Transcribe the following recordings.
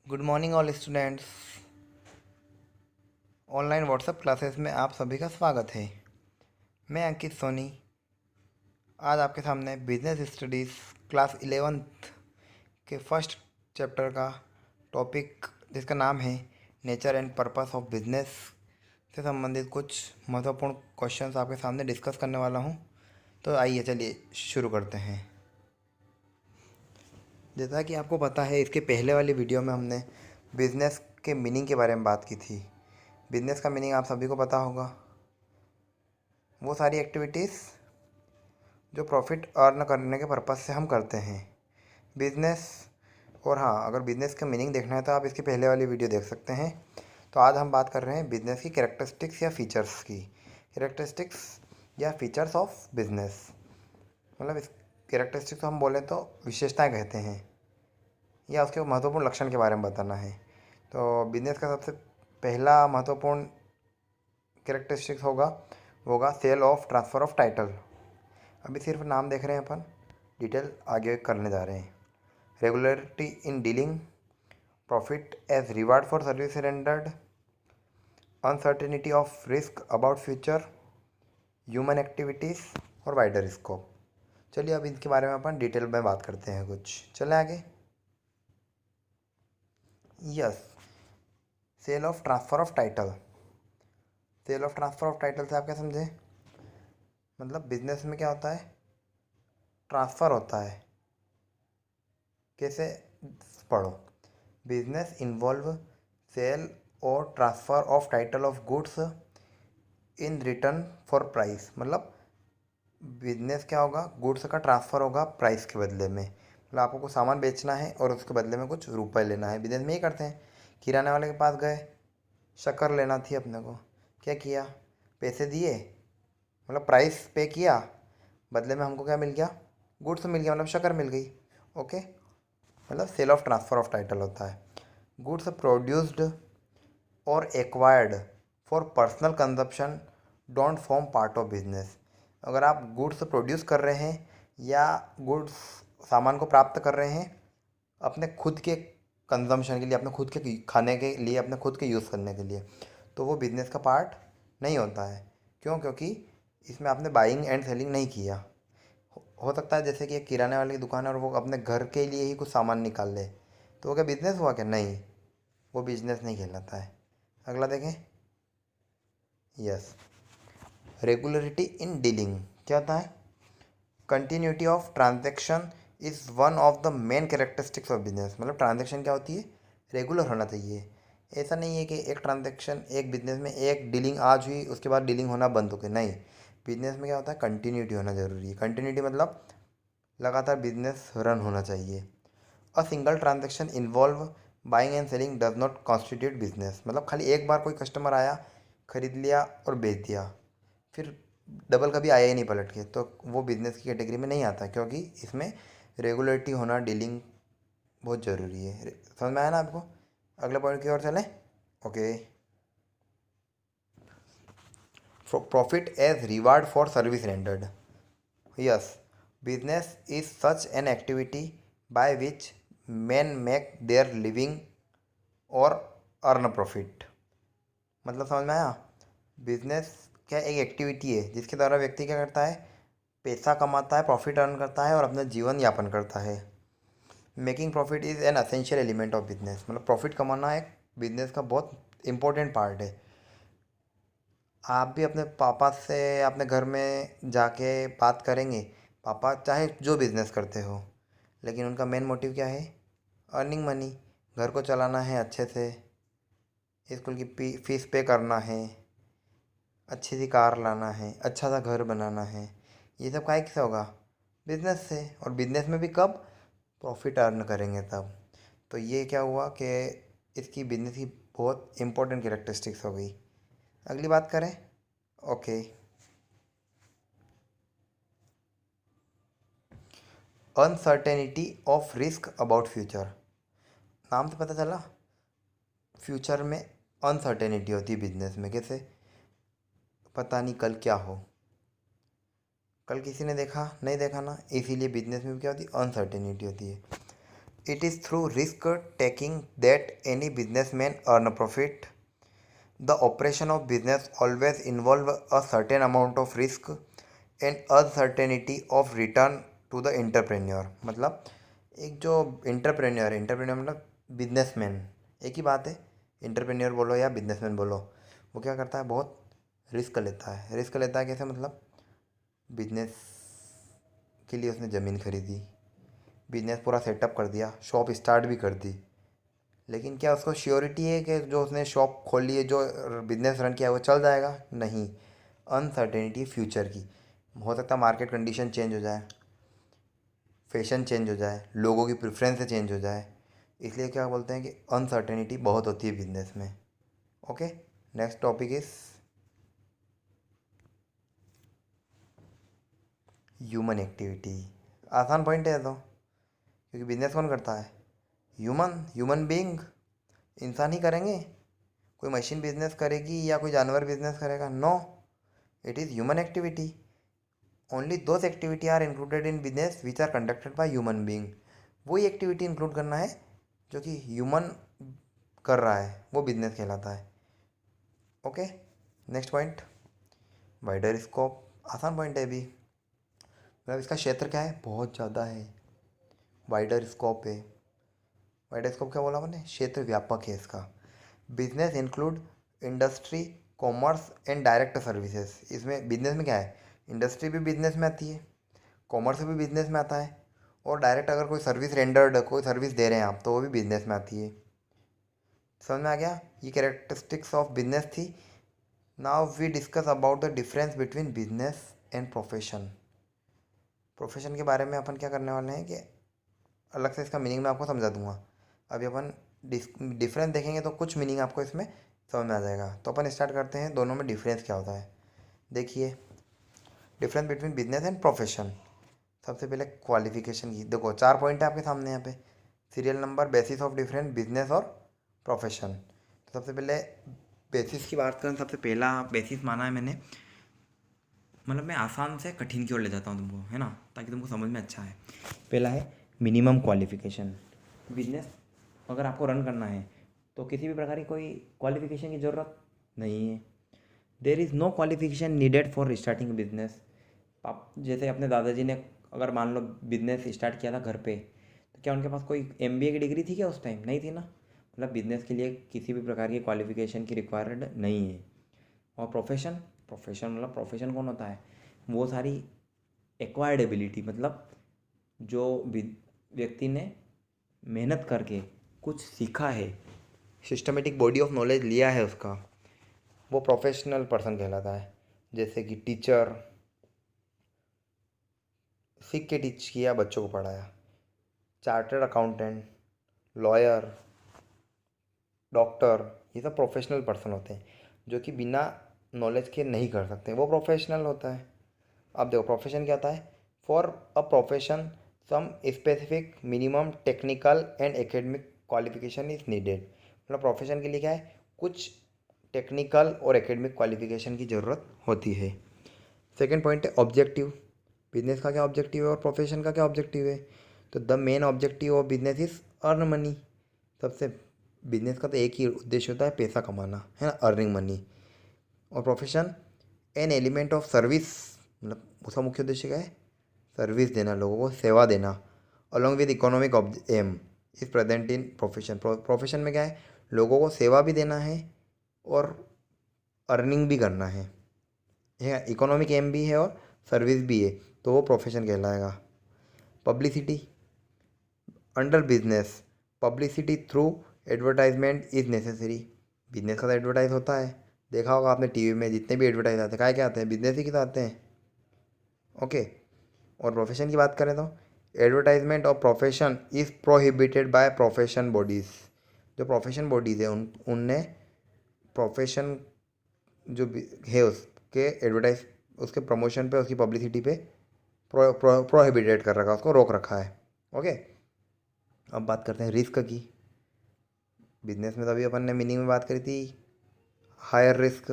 Good morning all students. Online WhatsApp classes में आप सभी का स्वागत है। मैं अंकित सोनी आज आपके सामने बिजनेस स्टडीज़ क्लास 11th के फर्स्ट चैप्टर का टॉपिक जिसका नाम है nature and purpose of business से संबंधित कुछ महत्वपूर्ण क्वेश्चंस आपके सामने डिस्कस करने वाला हूं। तो आइए चलिए शुरू करते हैं। जैसा कि आपको पता है, इसके पहले वाली वीडियो में हमने बिज़नेस के मीनिंग के बारे में बात की थी। बिज़नेस का मीनिंग आप सभी को पता होगा, वो सारी एक्टिविटीज़ जो प्रॉफिट अर्न करने के पर्पज़ से हम करते हैं बिज़नेस। और हाँ, अगर बिज़नेस का मीनिंग देखना है तो आप इसकी पहले वाली वीडियो देख सकते हैं। तो आज हम बात कर रहे हैं बिज़नेस की कैरेक्टरिस्टिक्स या फीचर्स की। कैरेक्टरिस्टिक्स या फीचर्स ऑफ बिज़नेस, मतलब इस कैरेक्टरिस्टिक्स को हम बोलें तो विशेषताएं कहते हैं, या उसके महत्वपूर्ण लक्षण के बारे में बताना है। तो बिज़नेस का सबसे पहला महत्वपूर्ण कैरेक्टरिस्टिक्स होगा sale of transfer of title. अभी सिर्फ नाम देख रहे हैं अपन, डिटेल आगे करने जा रहे हैं। Regularity in dealing, profit as reward for service rendered, uncertainty of risk about future, human activities और वाइडर स्कोप। चलिए अब इनके बारे में अपन डिटेल में बात करते हैं कुछ। चले आगे। Yes, sale of transfer of title. Sale of transfer of title से आप क्या समझे? मतलब बिजनेस में क्या होता है, ट्रांसफ़र होता है। कैसे? पढ़ो। बिजनेस इन्वॉल्व सेल और transfer of title of goods in return for price. मतलब बिजनेस क्या होगा, गुड्स का ट्रांसफ़र होगा प्राइस के बदले में। मतलब आपको कुछ सामान बेचना है और उसके बदले में कुछ रुपए लेना है। बिजनेस में ये करते हैं। किराने वाले के पास गए, शक्कर लेना थी अपने को, क्या किया, पैसे दिए, मतलब प्राइस पे किया, बदले में हमको क्या मिल गया, गुड्स मिल गया, मतलब शक्कर मिल गई। ओके, मतलब sale of transfer of title होता है। गुड्स प्रोड्यूस्ड और acquired for personal consumption don't form part of business. अगर आप गुड्स प्रोड्यूस कर रहे हैं या गुड्स सामान को प्राप्त कर रहे हैं अपने खुद के कंजम्पशन के लिए, अपने खुद के खाने के लिए, अपने खुद के यूज़ करने के लिए, तो वो बिज़नेस का पार्ट नहीं होता है। क्यों? क्योंकि इसमें आपने बाइंग एंड सेलिंग नहीं किया। हो सकता है जैसे कि एक किराने वाले की दुकान है और वो अपने घर के लिए ही कुछ सामान निकाल ले, तो वो क्या बिज़नेस हुआ? क्या नहीं, वो बिज़नेस नहीं कहलाता है। अगला देखें। यस, रेगुलरिटी इन डीलिंग क्या होता है? Continuity of transaction is one of the main characteristics of business. मतलब ट्रांजैक्शन क्या होती है, रेगुलर होना चाहिए। ऐसा नहीं है कि एक ट्रांजैक्शन, एक बिजनेस में एक डीलिंग आज हुई उसके बाद डीलिंग होना बंद हो गई, नहीं। बिजनेस में क्या होता है, कंटिन्यूटी होना ज़रूरी है। कंटिन्यूटी मतलब लगातार बिजनेस रन होना चाहिए। A single transaction involve buying and selling does not constitute business. मतलब खाली एक बार कोई कस्टमर आया, खरीद लिया और बेच दिया, फिर डबल कभी आया ही नहीं पलट के, तो वो बिज़नेस की कैटेगरी में नहीं आता, क्योंकि इसमें रेगुलरिटी होना, डीलिंग बहुत ज़रूरी है। समझ में आया ना आपको? अगले पॉइंट की ओर चलें। Okay, profit as reward for service rendered. Yes, business is such an activity by which men make their living और अर्न प्रॉफिट। मतलब समझ में आया? बिजनेस क्या एक एक्टिविटी है जिसके द्वारा व्यक्ति क्या करता है, पैसा कमाता है, प्रॉफिट अर्न करता है और अपना जीवन यापन करता है। Making profit is an essential element of business. मतलब प्रॉफिट कमाना एक बिजनेस का बहुत इंपॉर्टेंट पार्ट है। आप भी अपने पापा से अपने घर में जाके बात करेंगे, पापा चाहे जो बिज़नेस करते हो, लेकिन उनका मेन मोटिव क्या है, अर्निंग मनी। घर को चलाना है अच्छे से, स्कूल की फीस पे करना है, अच्छी सी कार लाना है, अच्छा सा घर बनाना है। ये सब काहे से होगा, बिजनेस से। और बिजनेस में भी कब, प्रॉफिट अर्न करेंगे तब। तो ये क्या हुआ कि इसकी बिजनेस की बहुत इंपॉर्टेंट कैरेक्टरिस्टिक्स हो गई। अगली बात करें। Okay, uncertainty of risk about future. नाम से पता चला, फ्यूचर में अनसर्टेनिटी होती है बिजनेस में। कैसे? पता नहीं कल क्या हो, कल किसी ने देखा नहीं देखा ना, इसीलिए बिजनेस में भी क्या होती है, अनसर्टेनिटी होती है। It is through risk taking that any businessman earn a profit. The operation of business always involve a certain amount of risk and uncertainty of return to the entrepreneur. मतलब एक जो इंटरप्रेन्योर मतलब businessman, एक ही बात है, entrepreneur बोलो या businessman बोलो, वो क्या करता है, बहुत रिस्क लेता है। रिस्क लेता है कैसे, मतलब बिजनेस के लिए उसने ज़मीन खरीदी, बिजनेस पूरा सेटअप कर दिया, शॉप स्टार्ट भी कर दी, लेकिन क्या उसको श्योरिटी है कि जो उसने शॉप खोली है, जो बिजनेस रन किया है, वो चल जाएगा? नहीं। अनसर्टेनिटी फ्यूचर की, हो सकता है मार्केट कंडीशन चेंज हो जाए, फैशन चेंज हो जाए, लोगों की प्रेफरेंस चेंज हो जाए, इसलिए क्या बोलते हैं कि अनसर्टेनिटी बहुत होती है बिजनेस में। Okay, next topic is human activity. आसान पॉइंट है तो, क्योंकि बिजनेस कौन करता है? ह्यूमन बीइंग, इंसान ही करेंगे। कोई मशीन बिजनेस करेगी या कोई जानवर बिजनेस करेगा? No, it is human activity. Only those activity are included in business which are conducted by human being. वही एक्टिविटी इंक्लूड करना है जो कि ह्यूमन कर रहा है, वो बिजनेस कहलाता है। Okay, next point, wider scope. आसान पॉइंट है भी, मतलब इसका क्षेत्र क्या है, बहुत ज़्यादा है, वाइडर स्कोप है। वाइडर स्कोप क्या बोला मैंने, क्षेत्र व्यापक है इसका। Business include industry, commerce and direct services. इसमें बिजनेस में क्या है, इंडस्ट्री भी बिजनेस में आती है, कॉमर्स भी बिजनेस में आता है, और डायरेक्ट अगर कोई सर्विस रेंडर्ड, कोई सर्विस दे रहे हैं आप, तो वो भी बिजनेस में आती है। समझ में आ गया? ये कैरेक्टरिस्टिक्स ऑफ बिजनेस थी। Now we discuss about the difference between business and profession. Profession के बारे में अपन क्या करने वाले हैं कि अलग से इसका मीनिंग मैं आपको समझा दूंगा। अभी अपन डिफरेंस देखेंगे तो कुछ मीनिंग आपको इसमें समझ में आ जाएगा। तो अपन स्टार्ट करते हैं, दोनों में डिफरेंस क्या होता है। देखिए, difference between business and profession. सबसे पहले क्वालिफिकेशन की, देखो 4 पॉइंट है आपके सामने यहाँ पे, serial number, basis of difference, business और प्रोफेशन। तो सबसे पहले बेसिस की बात करें, सबसे पहला बेसिस माना है मैंने, मतलब मैं आसान से कठिन की ओर ले जाता हूँ तुमको, है ना, ताकि तुमको समझ में अच्छा है। पहला है मिनिमम क्वालिफिकेशन। बिजनेस अगर आपको रन करना है तो किसी भी प्रकार की कोई क्वालिफिकेशन की ज़रूरत नहीं है। There is no qualification needed for starting business. आप जैसे अपने दादाजी ने अगर मान लो बिजनेस स्टार्ट किया था घर पे, तो क्या उनके पास कोई एमबीए की डिग्री थी क्या उस टाइम? नहीं थी ना। मतलब बिजनेस के लिए किसी भी प्रकार की क्वालिफिकेशन की रिक्वायर्ड नहीं है। और प्रोफेशन मतलब प्रोफेशन कौन होता है, वो सारी एक्वायर्ड एबिलिटी, मतलब जो व्यक्ति ने मेहनत करके कुछ सीखा है, सिस्टमेटिक बॉडी ऑफ नॉलेज लिया है उसका, वो प्रोफेशनल पर्सन कहलाता है। जैसे कि टीचर, सीख के टीच किया, बच्चों को पढ़ाया। चार्टर्ड अकाउंटेंट, लॉयर, डॉक्टर, ये सब प्रोफेशनल पर्सन होते हैं, जो कि बिना नॉलेज के नहीं कर सकते, वो प्रोफेशनल होता है। अब देखो प्रोफेशन क्या होता है, for a profession some specific minimum technical and academic qualification is needed. मतलब प्रोफेशन के लिए क्या है, कुछ टेक्निकल और एकेडमिक क्वालिफिकेशन की ज़रूरत होती है। सेकेंड पॉइंट है ऑब्जेक्टिव। बिजनेस का क्या ऑब्जेक्टिव है और प्रोफेशन का क्या ऑब्जेक्टिव है? तो the main objective of business is earn money. सबसे बिजनेस का तो एक ही उद्देश्य होता है, पैसा कमाना, है ना, अर्निंग मनी। और profession an element of service, मतलब उसका मुख्य उद्देश्य क्या है, सर्विस देना, लोगों को सेवा देना। Along with economic aim is present in profession. Profession में क्या है, लोगों को सेवा भी देना है और अर्निंग भी करना है, इकोनॉमिक एम भी है और सर्विस भी है, तो वो प्रोफेशन कहलाएगा। Publicity under business, publicity through advertisement is necessary. Business का तो एडवर्टाइज होता है, देखा होगा आपने टीवी में जितने भी एडवर्टाइज आते हैं, क्या आते हैं, बिजनेस ही के तो आते हैं। ओके, और प्रोफेशन की बात करें तो advertisement of profession is prohibited by profession bodies. जो प्रोफेशन बॉडीज़ है उनने प्रोफेशन जो है उसके एडवर्टाइज, उसके प्रमोशन पे, उसकी पब्लिसिटी पे प्रोहिबिटेड कर रखा है, उसको रोक रखा है। ओके, अब बात करते हैं रिस्क की। बिजनेस में तो अभी अपन ने मीनिंग में बात करी थी, हायर रिस्क,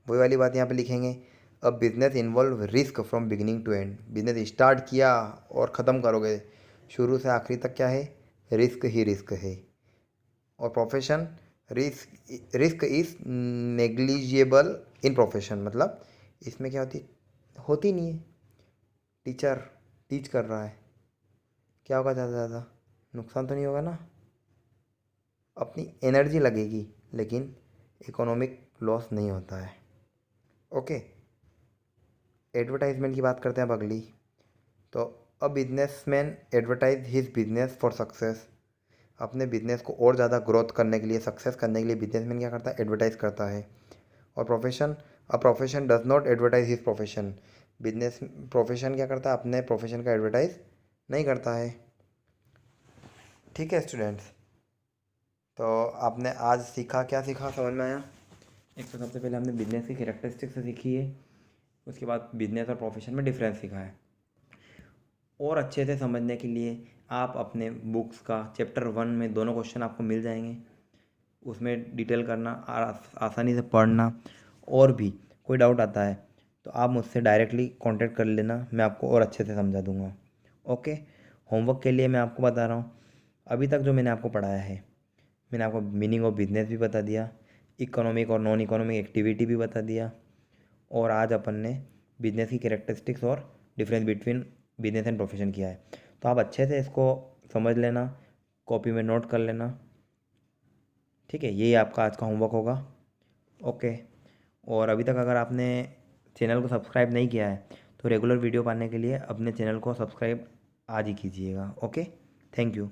वही वाली बात यहाँ पे लिखेंगे। अब business involve risk from beginning to end. Business start किया और ख़त्म करोगे, शुरू से आखिरी तक क्या है, रिस्क ही रिस्क है। और profession, risk is negligible in profession, मतलब इसमें क्या होती नहीं है। टीचर टीच कर रहा है, क्या होगा ज़्यादा से ज़्यादा, नुकसान तो नहीं होगा ना, अपनी एनर्जी लगेगी लेकिन इकोनॉमिक लॉस नहीं होता है। ओके, एडवर्टाइजमेंट की बात करते हैं अब अगली। तो a businessman advertise his business for success. अपने बिजनेस को और ज़्यादा ग्रोथ करने के लिए, सक्सेस करने के लिए बिजनेसमैन क्या करता है, एडवर्टाइज करता है। और profession, a profession does not advertise his profession. Business profession क्या करता है, अपने प्रोफेशन का एडवर्टाइज नहीं करता है। ठीक है स्टूडेंट्स, तो आपने आज सीखा, क्या सीखा, समझ में आया? एक तो सबसे पहले हमने बिजनेस की कैरेक्टरिस्टिक्स सीखी है, उसके बाद बिजनेस और प्रोफेशन में डिफरेंस सीखा है। और अच्छे से समझने के लिए आप अपने बुक्स का चैप्टर 1 में दोनों क्वेश्चन आपको मिल जाएंगे, उसमें डिटेल करना, आसानी से पढ़ना। और भी कोई डाउट आता है तो आप मुझसे डायरेक्टली कांटेक्ट कर लेना, मैं आपको और अच्छे से समझा दूंगा। ओके, होमवर्क के लिए मैं आपको बता रहा हूँ, अभी तक जो मैंने आपको पढ़ाया है, मैंने आपको मीनिंग ऑफ बिजनेस भी बता दिया, इकोनॉमिक और नॉन इकोनॉमिक एक्टिविटी भी बता दिया, और आज अपन ने बिजनेस की कैरेक्टरिस्टिक्स और difference between business and profession किया है। तो आप अच्छे से इसको समझ लेना, कॉपी में नोट कर लेना। ठीक है, यही आपका आज का होमवर्क होगा। ओके, और अभी तक अगर आपने चैनल को सब्सक्राइब नहीं किया है तो रेगुलर वीडियो पाने के लिए अपने चैनल को सब्सक्राइब आज ही कीजिएगा। Okay, thank you.